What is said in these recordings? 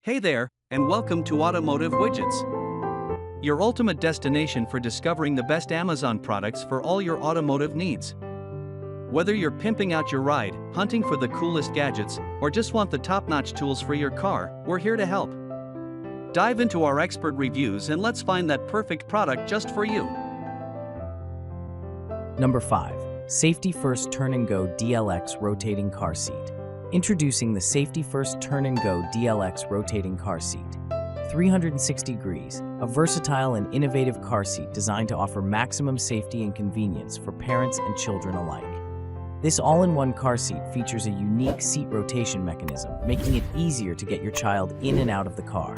Hey there, and welcome to Automotive Widgets, your ultimate destination for discovering the best Amazon products for all your automotive needs. Whether you're pimping out your ride, hunting for the coolest gadgets, or just want the top-notch tools for your car, we're here to help. Dive into our expert reviews and let's find that perfect product just for you. Number 5. Safety First Turn and Go DLX Rotating Car Seat. Introducing the Safety First Turn and Go DLX Rotating Car Seat. 360 degrees, a versatile and innovative car seat designed to offer maximum safety and convenience for parents and children alike. This all-in-one car seat features a unique seat rotation mechanism, making it easier to get your child in and out of the car.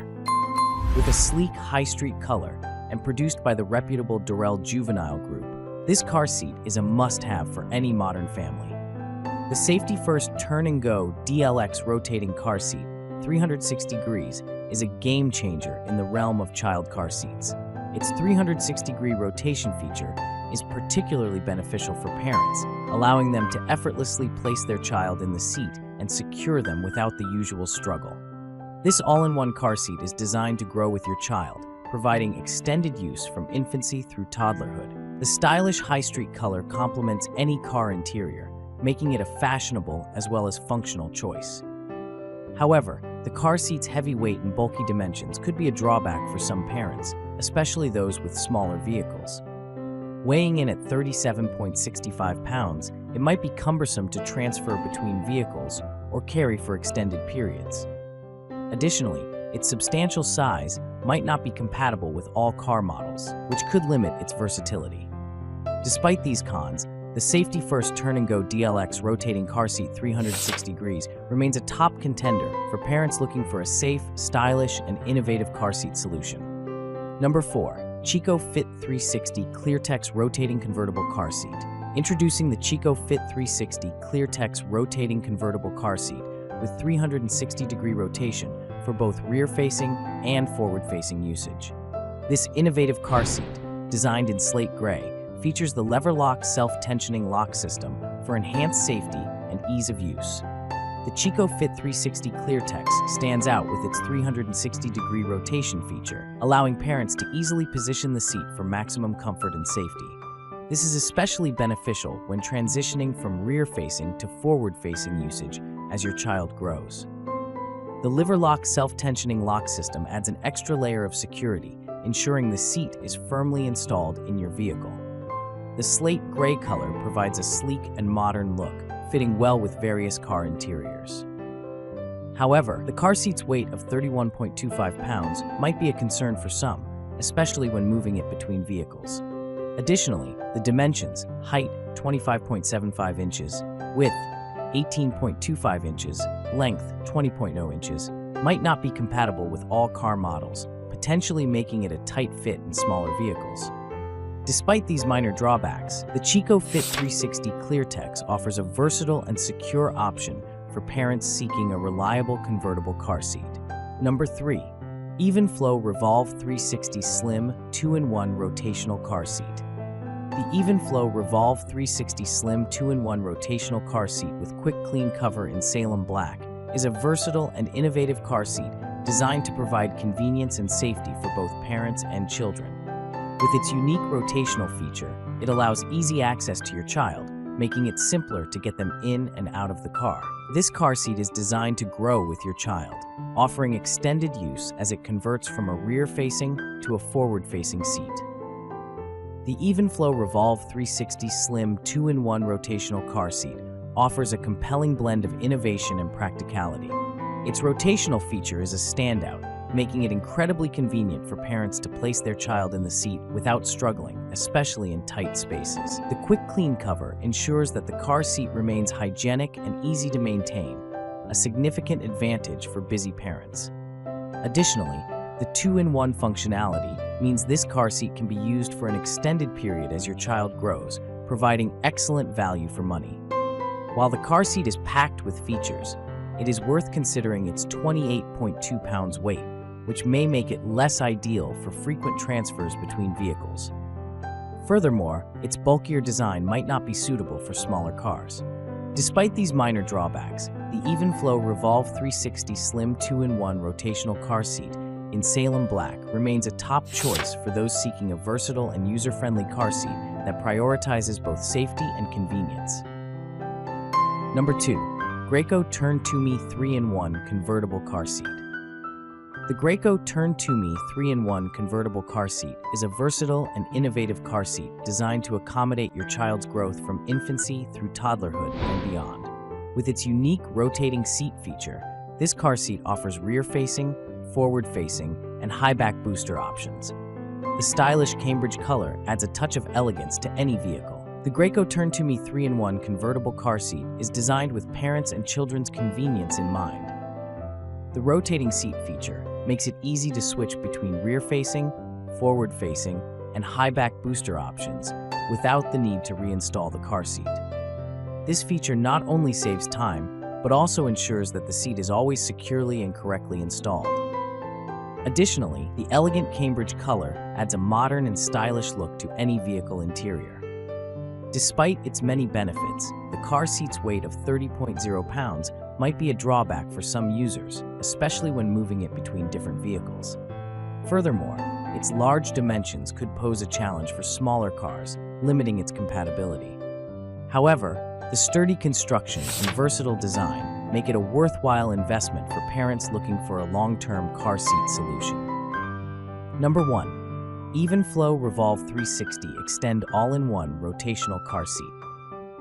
With a sleek high street color and produced by the reputable Durrell Juvenile Group, this car seat is a must-have for any modern family. The Safety First Turn and Go DLX Rotating Car Seat 360 degrees is a game changer in the realm of child car seats. Its 360-degree rotation feature is particularly beneficial for parents, allowing them to effortlessly place their child in the seat and secure them without the usual struggle. This all-in-one car seat is designed to grow with your child, providing extended use from infancy through toddlerhood. The stylish high street color complements any car interior, making it a fashionable as well as functional choice. However, the car seat's heavy weight and bulky dimensions could be a drawback for some parents, especially those with smaller vehicles. Weighing in at 37.65 pounds, it might be cumbersome to transfer between vehicles or carry for extended periods. Additionally, its substantial size might not be compatible with all car models, which could limit its versatility. Despite these cons, the Safety First Turn and Go DLX Rotating Car Seat 360 degrees remains a top contender for parents looking for a safe, stylish, and innovative car seat solution. Number 4. Chico Fit 360 ClearTex Rotating Convertible Car Seat. Introducing the Chico Fit 360 ClearTex Rotating Convertible Car Seat with 360-degree rotation for both rear-facing and forward-facing usage. This innovative car seat, designed in slate gray, features the lever-lock self-tensioning lock system for enhanced safety and ease of use. The Chico Fit 360 ClearTex stands out with its 360-degree rotation feature, allowing parents to easily position the seat for maximum comfort and safety. This is especially beneficial when transitioning from rear-facing to forward-facing usage as your child grows. The lever-lock self-tensioning lock system adds an extra layer of security, ensuring the seat is firmly installed in your vehicle. The slate gray color provides a sleek and modern look, fitting well with various car interiors. However, the car seat's weight of 31.25 pounds might be a concern for some, especially when moving it between vehicles. Additionally, the dimensions, height 25.75 inches, width 18.25 inches, length 20.0 inches, might not be compatible with all car models, potentially making it a tight fit in smaller vehicles. Despite these minor drawbacks, the Chico Fit 360 ClearTex offers a versatile and secure option for parents seeking a reliable convertible car seat. Number 3. Evenflow Revolve 360 Slim 2-in-1 Rotational Car Seat. The Evenflow Revolve 360 Slim 2-in-1 Rotational Car Seat with quick clean cover in Salem Black is a versatile and innovative car seat designed to provide convenience and safety for both parents and children. With its unique rotational feature, it allows easy access to your child, making it simpler to get them in and out of the car. This car seat is designed to grow with your child, offering extended use as it converts from a rear-facing to a forward-facing seat. The Evenflow Revolve 360 Slim 2-in-1 Rotational Car Seat offers a compelling blend of innovation and practicality. Its rotational feature is a standout, making it incredibly convenient for parents to place their child in the seat without struggling, especially in tight spaces. The quick clean cover ensures that the car seat remains hygienic and easy to maintain, a significant advantage for busy parents. Additionally, the 2-in-1 functionality means this car seat can be used for an extended period as your child grows, providing excellent value for money. While the car seat is packed with features, it is worth considering its 28.2 pounds weight, which may make it less ideal for frequent transfers between vehicles. Furthermore, its bulkier design might not be suitable for smaller cars. Despite these minor drawbacks, the Evenflow Revolve 360 Slim 2-in-1 rotational car seat in Salem Black remains a top choice for those seeking a versatile and user-friendly car seat that prioritizes both safety and convenience. Number 2. Graco Turn To Me 3-in-1 Convertible Car Seat. The Graco Turn To Me 3-in-1 Convertible Car Seat is a versatile and innovative car seat designed to accommodate your child's growth from infancy through toddlerhood and beyond. With its unique rotating seat feature, this car seat offers rear-facing, forward-facing, and high-back booster options. The stylish Cambridge color adds a touch of elegance to any vehicle. The Graco Turn To Me 3-in-1 convertible car seat is designed with parents' and children's convenience in mind. The rotating seat feature makes it easy to switch between rear-facing, forward-facing, and high-back booster options without the need to reinstall the car seat. This feature not only saves time, but also ensures that the seat is always securely and correctly installed. Additionally, the elegant Cambridge color adds a modern and stylish look to any vehicle interior. Despite its many benefits, the car seat's weight of 30.0 pounds might be a drawback for some users, especially when moving it between different vehicles. Furthermore, its large dimensions could pose a challenge for smaller cars, limiting its compatibility. However, the sturdy construction and versatile design make it a worthwhile investment for parents looking for a long-term car seat solution. Number 1. Evenflow Revolve 360 Extend All-in-One Rotational Car Seat.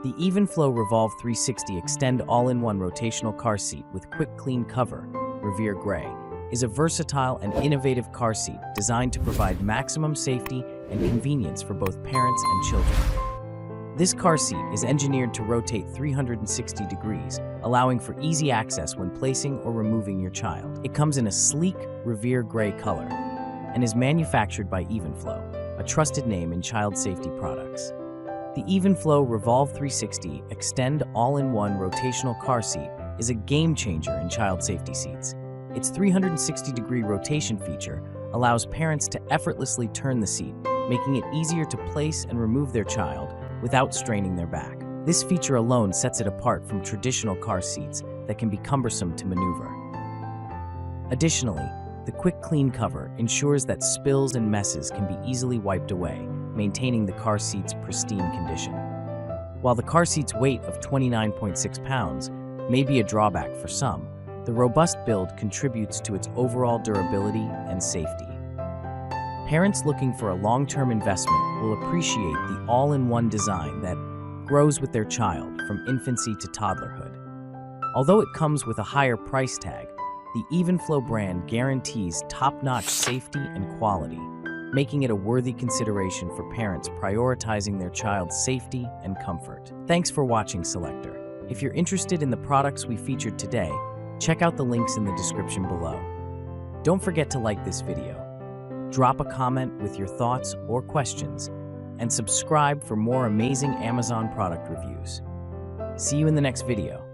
The Evenflow Revolve 360 Extend All-in-One Rotational Car Seat with Quick Clean Cover, Revere Gray, is a versatile and innovative car seat designed to provide maximum safety and convenience for both parents and children. This car seat is engineered to rotate 360 degrees, allowing for easy access when placing or removing your child. It comes in a sleek, Revere Gray color and is manufactured by Evenflow, a trusted name in child safety products. The Evenflow Revolve 360 Extend All-in-One Rotational Car Seat is a game-changer in child safety seats. Its 360-degree rotation feature allows parents to effortlessly turn the seat, making it easier to place and remove their child without straining their back. This feature alone sets it apart from traditional car seats that can be cumbersome to maneuver. Additionally, the Quick Clean Cover ensures that spills and messes can be easily wiped away, maintaining the car seat's pristine condition. While the car seat's weight of 29.6 pounds may be a drawback for some, the robust build contributes to its overall durability and safety. Parents looking for a long-term investment will appreciate the all-in-one design that grows with their child from infancy to toddlerhood. Although it comes with a higher price tag, the Evenflow brand guarantees top-notch safety and quality, making it a worthy consideration for parents prioritizing their child's safety and comfort. Thanks for watching, Selector. If you're interested in the products we featured today, check out the links in the description below. Don't forget to like this video, drop a comment with your thoughts or questions, and subscribe for more amazing Amazon product reviews. See you in the next video.